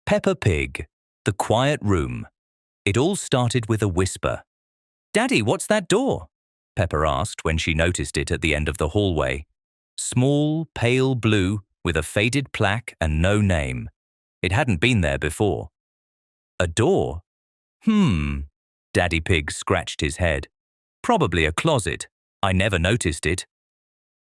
Peppa Pig, The Quiet Room. It all started with a whisper. "Daddy, what's that door?" Peppa asked when she noticed it at the end of the hallway. Small, pale blue, with a faded plaque and no name. It hadn't been there before. A door? Daddy Pig scratched his head. Probably a closet. I never noticed it.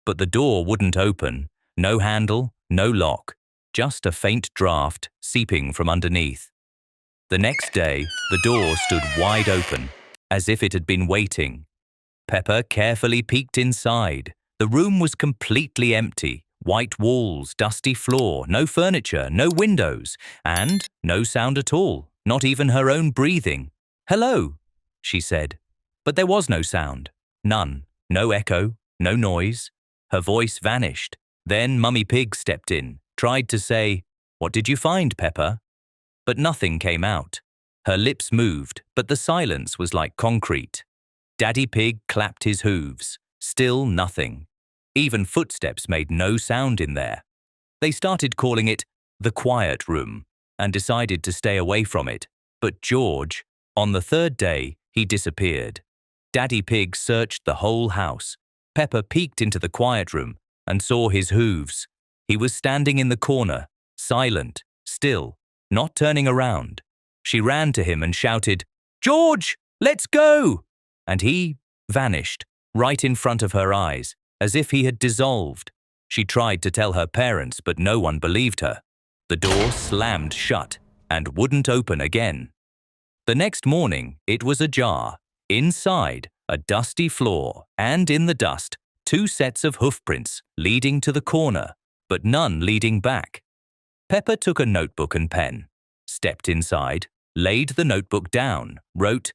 But the door wouldn't open. No handle, no lock. Just a faint draft seeping from underneath. The next day, the door stood wide open, as if it had been waiting. Peppa carefully peeked inside. The room was completely empty. White walls, dusty floor, no furniture, no windows, and no sound at all, not even her own breathing. "Hello," she said. But there was no sound. None. No echo, no noise. Her voice vanished. Then Mummy Pig stepped in, tried to say, "What did you find, Peppa?" But nothing came out. Her lips moved, but the silence was like concrete. Daddy Pig clapped his hooves. Still nothing. Even footsteps made no sound in there. They started calling it the quiet room and decided to stay away from it. But George, on the third day, he disappeared. Daddy Pig searched the whole house. Peppa peeked into the quiet room and saw his hooves. He was standing in the corner, silent, still, not turning around. She ran to him and shouted, "George, let's go!" And he vanished, right in front of her eyes, as if he had dissolved. She tried to tell her parents, but no one believed her. The door slammed shut and wouldn't open again. The next morning, it was ajar. Inside, a dusty floor, and in the dust, 2 sets of hoofprints leading to the corner, but none leading back. Peppa took a notebook and pen, stepped inside, laid the notebook down, wrote,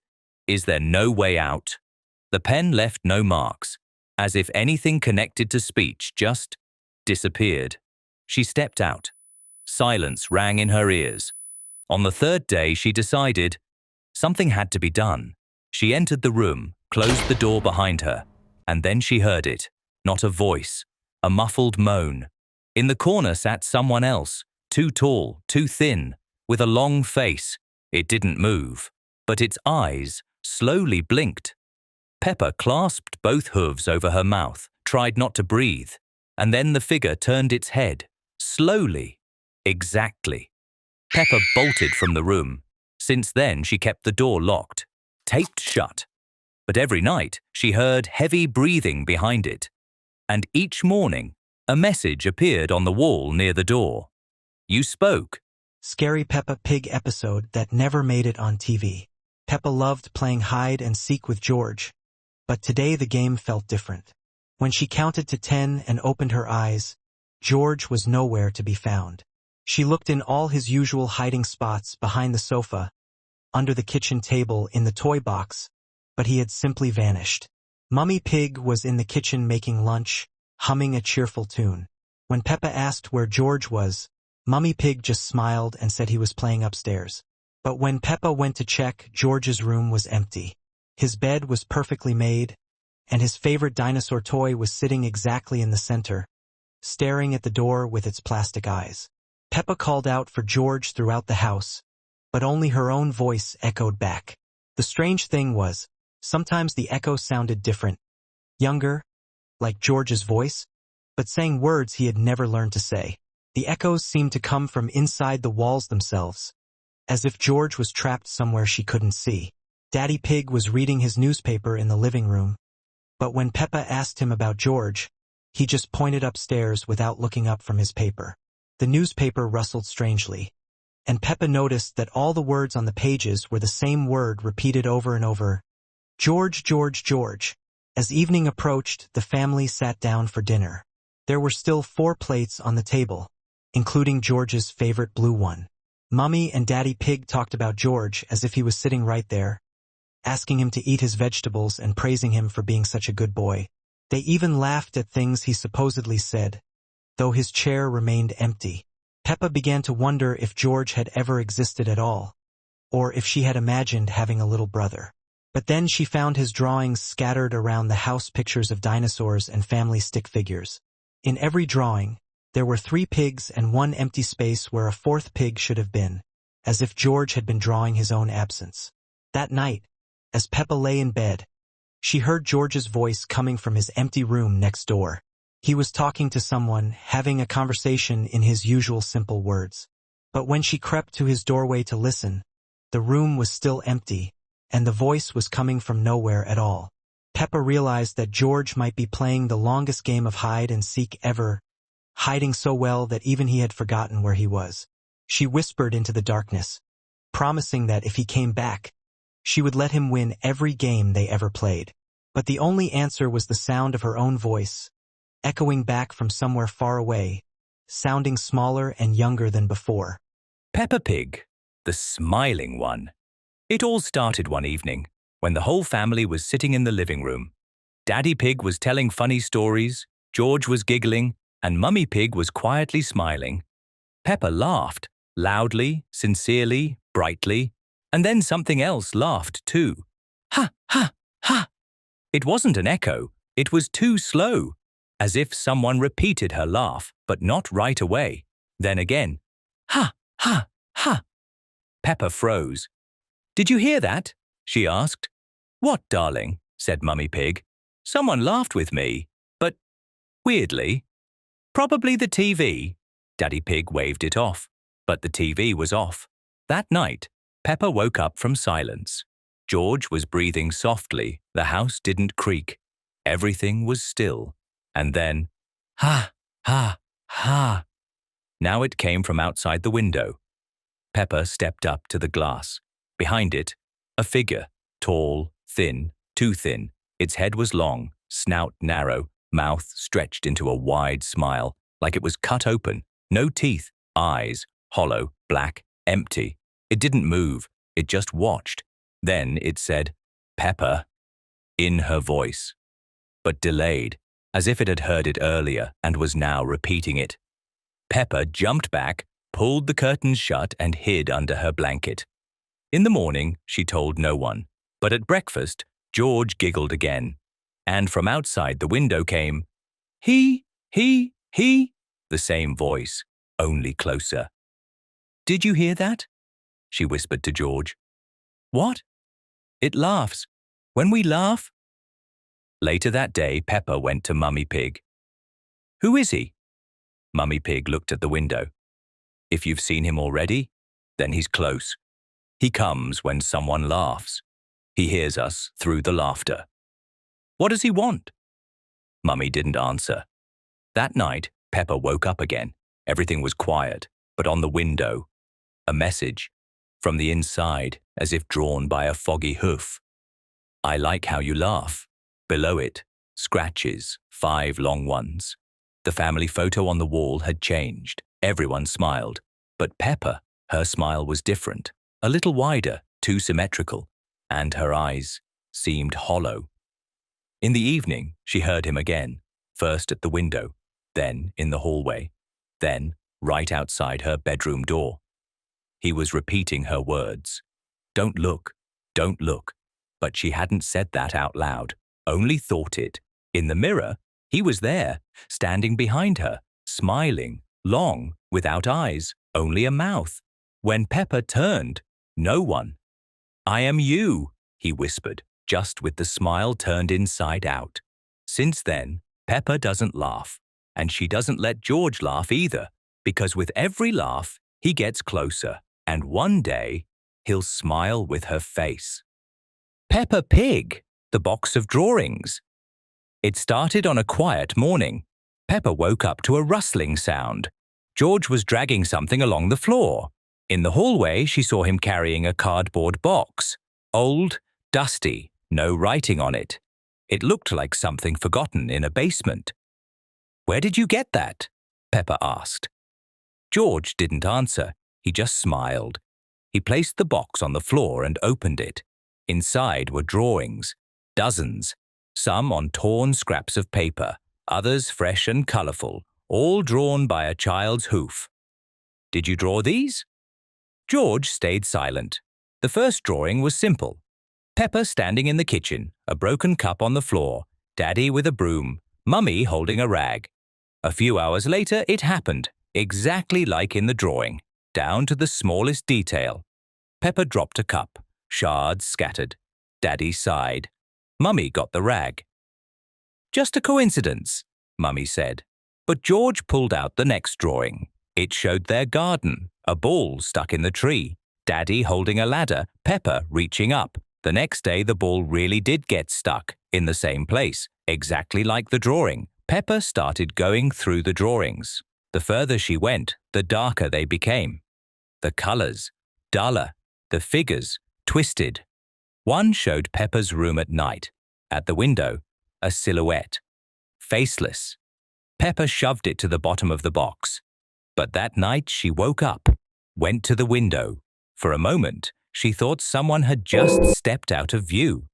"Is there no way out?" The pen left no marks, as if anything connected to speech just disappeared. She stepped out. Silence rang in her ears. On the third day, she decided something had to be done. She entered the room, closed the door behind her, and then she heard it. Not a voice, a muffled moan. In the corner sat someone else, too tall, too thin, with a long face. It didn't move, but its eyes slowly blinked. Peppa clasped both hooves over her mouth, tried not to breathe, and then the figure turned its head, slowly, exactly. Peppa bolted from the room. Since then, she kept the door locked, taped shut. But every night, she heard heavy breathing behind it. And each morning, a message appeared on the wall near the door. "You spoke." Scary Peppa Pig episode that never made it on TV. Peppa loved playing hide and seek with George. But today the game felt different. When she counted to 10 and opened her eyes, George was nowhere to be found. She looked in all his usual hiding spots, behind the sofa, under the kitchen table, in the toy box, but he had simply vanished. Mummy Pig was in the kitchen making lunch, humming a cheerful tune. When Peppa asked where George was, Mummy Pig just smiled and said he was playing upstairs. But when Peppa went to check, George's room was empty. His bed was perfectly made, and his favorite dinosaur toy was sitting exactly in the center, staring at the door with its plastic eyes. Peppa called out for George throughout the house, but only her own voice echoed back. The strange thing was, sometimes the echo sounded different, younger, like George's voice, but saying words he had never learned to say. The echoes seemed to come from inside the walls themselves, as if George was trapped somewhere she couldn't see. Daddy Pig was reading his newspaper in the living room, but when Peppa asked him about George, he just pointed upstairs without looking up from his paper. The newspaper rustled strangely, and Peppa noticed that all the words on the pages were the same word repeated over and over. George, George, George. As evening approached, the family sat down for dinner. There were still 4 plates on the table, including George's favorite blue one. Mummy and Daddy Pig talked about George as if he was sitting right there, asking him to eat his vegetables and praising him for being such a good boy. They even laughed at things he supposedly said, though his chair remained empty. Peppa began to wonder if George had ever existed at all, or if she had imagined having a little brother. But then she found his drawings scattered around the house, pictures of dinosaurs and family stick figures. In every drawing, there were 3 pigs and 1 empty space where a 4th pig should have been. as if George had been drawing his own absence. That night, as Peppa lay in bed, she heard George's voice coming from his empty room next door. He was talking to someone, having a conversation in his usual simple words. But when she crept to his doorway to listen, the room was still empty, and the voice was coming from nowhere at all. Peppa realized that George might be playing the longest game of hide and seek ever, hiding so well that even he had forgotten where he was. She whispered into the darkness, promising that if he came back, she would let him win every game they ever played. But the only answer was the sound of her own voice, echoing back from somewhere far away, sounding smaller and younger than before. Peppa Pig, the smiling one. It all started one evening, when the whole family was sitting in the living room. Daddy Pig was telling funny stories, George was giggling, and Mummy Pig was quietly smiling. Peppa laughed, loudly, sincerely, brightly, and then something else laughed too. Ha, ha, ha! It wasn't an echo, it was too slow, as if someone repeated her laugh, but not right away. Then again, ha, ha, ha! Peppa froze. "Did you hear that?" she asked. "What, darling?" said Mummy Pig. "Someone laughed with me, but weirdly." "Probably the TV." Daddy Pig waved it off, but the TV was off. That night, Peppa woke up from silence. George was breathing softly, the house didn't creak. Everything was still. And then, ha, ha, ha. Now it came from outside the window. Peppa stepped up to the glass. Behind it, a figure, tall, thin, too thin. Its head was long, snout narrow, mouth stretched into a wide smile, like it was cut open. No teeth, eyes, hollow, black, empty. It didn't move, it just watched. Then it said, "Peppa," in her voice, but delayed, as if it had heard it earlier and was now repeating it. Peppa jumped back, pulled the curtains shut and hid under her blanket. In the morning, she told no one, but at breakfast, George giggled again, and from outside the window came, he, the same voice, only closer. "Did you hear that?" she whispered to George. "What?" "It laughs. When we laugh." Later that day, Peppa went to Mummy Pig. "Who is he?" Mummy Pig looked at the window. "If you've seen him already, then he's close. He comes when someone laughs. He hears us through the laughter." "What does he want?" Mummy didn't answer. That night, Peppa woke up again. Everything was quiet, but on the window, a message, from the inside, as if drawn by a foggy hoof. "I like how you laugh." Below it, scratches, 5 long ones. The family photo on the wall had changed. Everyone smiled. But Peppa, her smile was different, a little wider, too symmetrical, and her eyes seemed hollow. In the evening, she heard him again, first at the window, then in the hallway, then right outside her bedroom door. He was repeating her words. "Don't look, don't look." But she hadn't said that out loud, only thought it. In the mirror, he was there, standing behind her, smiling, long, without eyes, only a mouth. When Peppa turned, no one. "I am you," he whispered, just with the smile turned inside out. Since then, Peppa doesn't laugh, and she doesn't let George laugh either, because with every laugh, he gets closer, and one day, he'll smile with her face. Peppa Pig, the box of drawings. It started on a quiet morning. Peppa woke up to a rustling sound. George was dragging something along the floor. In the hallway, she saw him carrying a cardboard box. Old, dusty, no writing on it. It looked like something forgotten in a basement. "Where did you get that?" Peppa asked. George didn't answer. He just smiled. He placed the box on the floor and opened it. Inside were drawings, dozens, some on torn scraps of paper, others fresh and colorful, all drawn by a child's hoof. "Did you draw these?" George stayed silent. The first drawing was simple. Peppa standing in the kitchen, a broken cup on the floor, Daddy with a broom, Mummy holding a rag. A few hours later, it happened, exactly like in the drawing, down to the smallest detail. Peppa dropped a cup. Shards scattered. Daddy sighed. Mummy got the rag. Just a coincidence, Mummy said. But George pulled out the next drawing. It showed their garden, a ball stuck in the tree, Daddy holding a ladder, Peppa reaching up. The next day the ball really did get stuck in the same place, exactly like the drawing. Peppa started going through the drawings. The further she went, the darker they became. The colors, duller. The figures, twisted. One showed Peppa's room at night. At the window, a silhouette. Faceless. Peppa shoved it to the bottom of the box. But that night she woke up, went to the window. For a moment, she thought someone had just stepped out of view.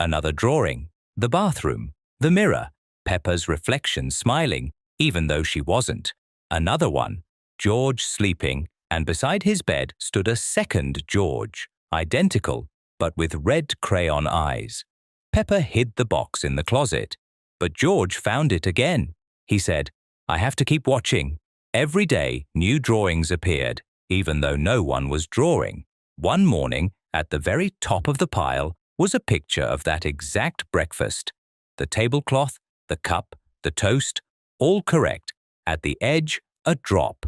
Another drawing, the bathroom, the mirror, Peppa's reflection smiling, even though she wasn't. Another one, George sleeping, and beside his bed stood a second George, identical, but with red crayon eyes. Peppa hid the box in the closet, but George found it again. He said, "I have to keep watching." Every day, new drawings appeared, even though no one was drawing. One morning, at the very top of the pile, was a picture of that exact breakfast. The tablecloth, the cup, the toast, all correct. At the edge, a drop.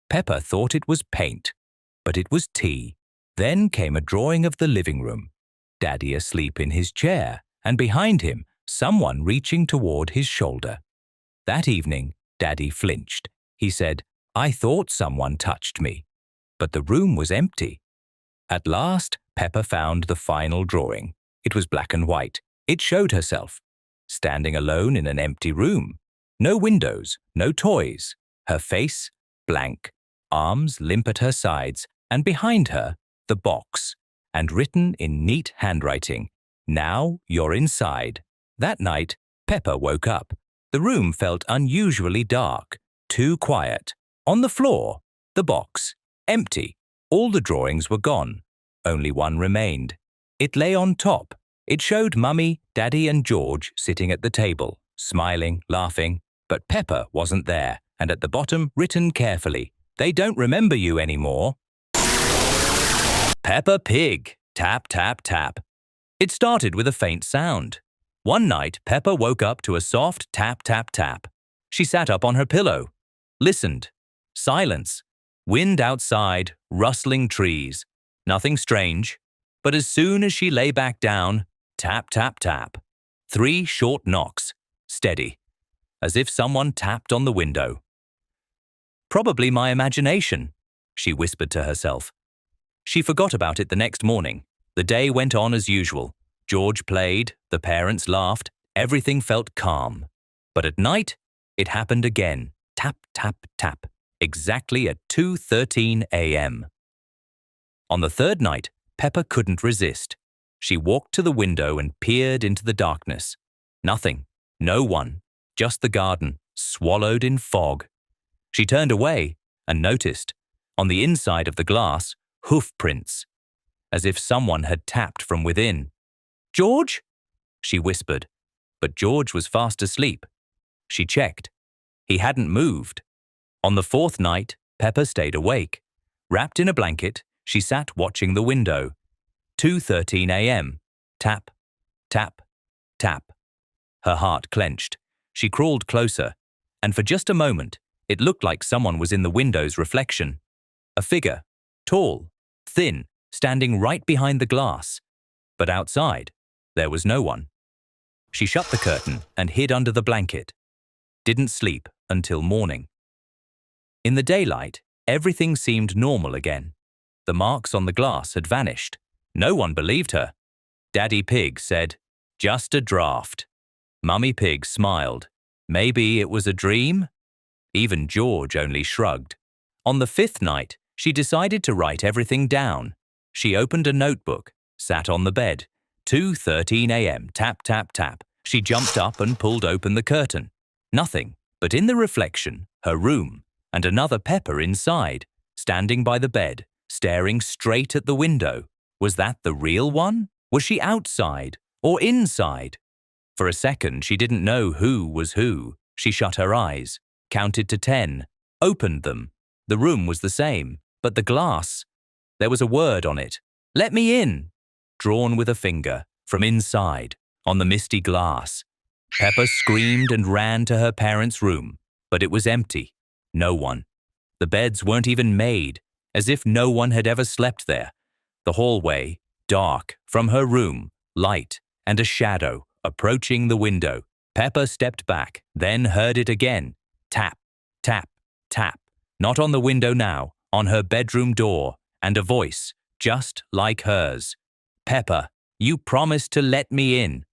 Peppa thought it was paint, but it was tea. Then came a drawing of the living room. Daddy asleep in his chair, and behind him, someone reaching toward his shoulder. That evening, Daddy flinched. He said, "I thought someone touched me." But the room was empty. At last, Peppa found the final drawing. It was black and white. It showed herself, standing alone in an empty room. No windows, no toys. Her face, blank. Arms limp at her sides, and behind her, the box, and written in neat handwriting, "Now you're inside." That night, Peppa woke up. The room felt unusually dark, too quiet. On the floor, the box, empty. All the drawings were gone. Only one remained. It lay on top. It showed Mummy, Daddy, and George sitting at the table, smiling, laughing. But Peppa wasn't there, and at the bottom, written carefully, "They don't remember you anymore." Peppa Pig Tap Tap Tap. It started with a faint sound. One night, Peppa woke up to a soft tap tap tap. She sat up on her pillow, listened. Silence. Wind outside, rustling trees. Nothing strange. But as soon as she lay back down, tap tap tap. 3 short knocks, steady, as if someone tapped on the window. "Probably my imagination," she whispered to herself. She forgot about it the next morning. The day went on as usual. George played, the parents laughed, everything felt calm. But at night, it happened again. Tap, tap, tap. Exactly at 2:13 a.m. On the third night, Peppa couldn't resist. She walked to the window and peered into the darkness. Nothing. No one. Just the garden, swallowed in fog. She turned away and noticed, on the inside of the glass, hoof prints, as if someone had tapped from within. "George?" she whispered, but George was fast asleep. She checked. He hadn't moved. On the 4th night, Peppa stayed awake. Wrapped in a blanket, she sat watching the window. 2:13 a.m. Tap, tap, tap. Her heart clenched. She crawled closer, and for just a moment, it looked like someone was in the window's reflection. A figure, tall, thin, standing right behind the glass. But outside, there was no one. She shut the curtain and hid under the blanket. Didn't sleep until morning. In the daylight, everything seemed normal again. The marks on the glass had vanished. No one believed her. Daddy Pig said, "Just a draft." Mummy Pig smiled. Maybe it was a dream? Even George only shrugged. On the 5th night, she decided to write everything down. She opened a notebook, sat on the bed. 2:13 a.m. Tap, tap, tap. She jumped up and pulled open the curtain. Nothing, but in the reflection, her room, and another Peppa inside, standing by the bed, staring straight at the window. Was that the real one? Was she outside or inside? For a second, she didn't know who was who. She shut her eyes, counted to 10, opened them. The room was the same, but the glass, there was a word on it, Let me in! Drawn with a finger, from inside, on the misty glass. Peppa screamed and ran to her parents' room, but it was empty. No one. The beds weren't even made, as if no one had ever slept there. The hallway, dark, from her room, light, and a shadow, approaching the window. Peppa stepped back, then heard it again. Tap, tap, tap. Not on the window now, on her bedroom door, and a voice, just like hers. Peppa, you promised to let me in.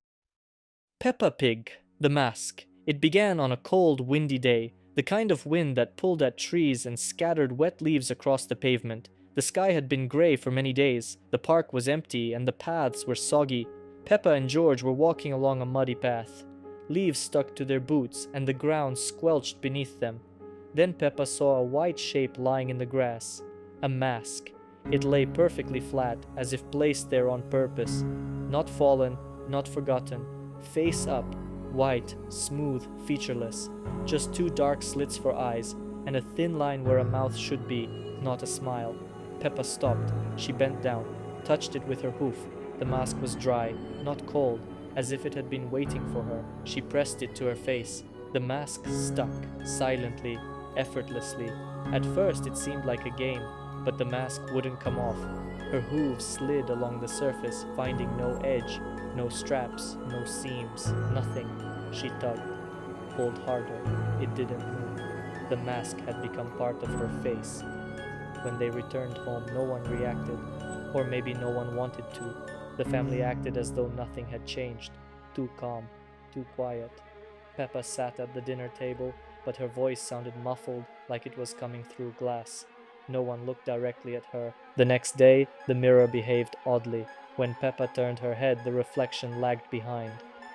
Peppa Pig The Mask. It began on a cold, windy day, the kind of wind that pulled at trees and scattered wet leaves across the pavement. The sky had been grey for many days, the park was empty, and the paths were soggy. Peppa and George were walking along a muddy path. Leaves stuck to their boots, and the ground squelched beneath them. Then Peppa saw a white shape lying in the grass. A mask. It lay perfectly flat, as if placed there on purpose. Not fallen, not forgotten. Face up, white, smooth, featureless. Just two dark slits for eyes, and a thin line where a mouth should be, not a smile. Peppa stopped. She bent down, touched it with her hoof. The mask was dry, not cold, as if it had been waiting for her. She pressed it to her face. The mask stuck, silently, effortlessly. At first it seemed like a game, but the mask wouldn't come off. Her hooves slid along the surface, finding no edge, no straps, no seams, nothing. She tugged, pulled harder. It didn't move. The mask had become part of her face. When they returned home, no one reacted, or maybe no one wanted to. The family acted as though nothing had changed, too calm, too quiet. Peppa sat at the dinner table, but her voice sounded muffled, like it was coming through glass. No one looked directly at her. The next day, the mirror behaved oddly. When Peppa turned her head, the reflection lagged behind.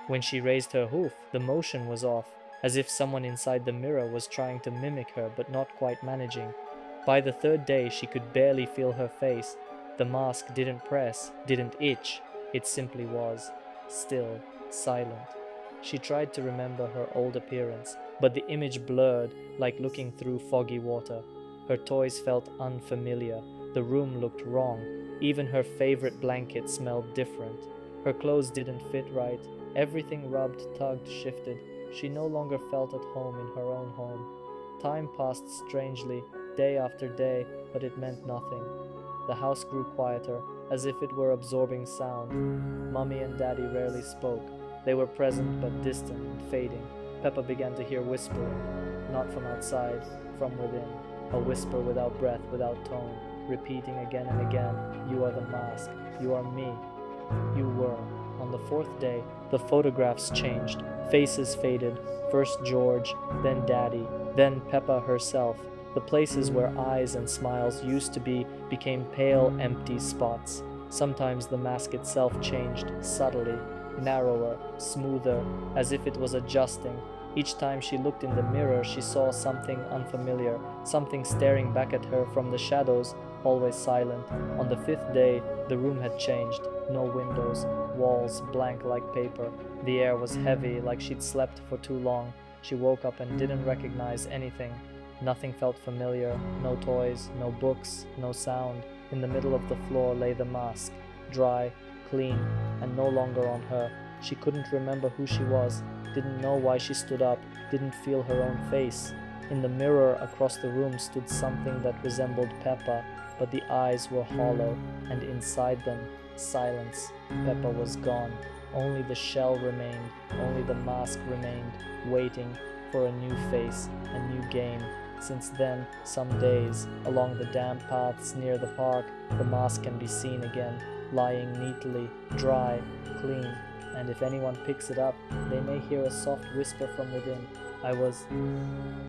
When she raised her hoof, the motion was off, as if someone inside the mirror was trying to mimic her but not quite managing. By the third day, she could barely feel her face. The mask didn't press, didn't itch. It simply was. Still, silent. She tried to remember her old appearance, but the image blurred, like looking through foggy water. Her toys felt unfamiliar. The room looked wrong. Even her favorite blanket smelled different. Her clothes didn't fit right. Everything rubbed, tugged, shifted. She no longer felt at home in her own home. Time passed strangely, day after day, but it meant nothing. The house grew quieter, as if it were absorbing sound. Mummy and Daddy rarely spoke. They were present but distant and fading. Peppa began to hear whispering, not from outside, from within. A whisper without breath, without tone, repeating again and again, "You are the mask. You are me. You were." On the fourth day, the photographs changed. Faces faded. First George, then Daddy, then Peppa herself. The places where eyes and smiles used to be became pale, empty spots. Sometimes the mask itself changed, subtly, narrower, smoother, as if it was adjusting. Each time she looked in the mirror, she saw something unfamiliar, something staring back at her from the shadows, always silent. On the fifth day, the room had changed. No windows, walls blank like paper. The air was heavy, like she'd slept for too long. She woke up and didn't recognize anything. Nothing felt familiar, no toys, no books, no sound. In the middle of the floor lay the mask, dry, clean, and no longer on her. She couldn't remember who she was, didn't know why she stood up, didn't feel her own face. In the mirror across the room stood something that resembled Peppa, but the eyes were hollow, and inside them, silence. Peppa was gone. Only the shell remained, only the mask remained, waiting for a new face, a new game. Since then, some days, along the damp paths near the park, the mask can be seen again, lying neatly, dry, clean, and if anyone picks it up, they may hear a soft whisper from within, "I was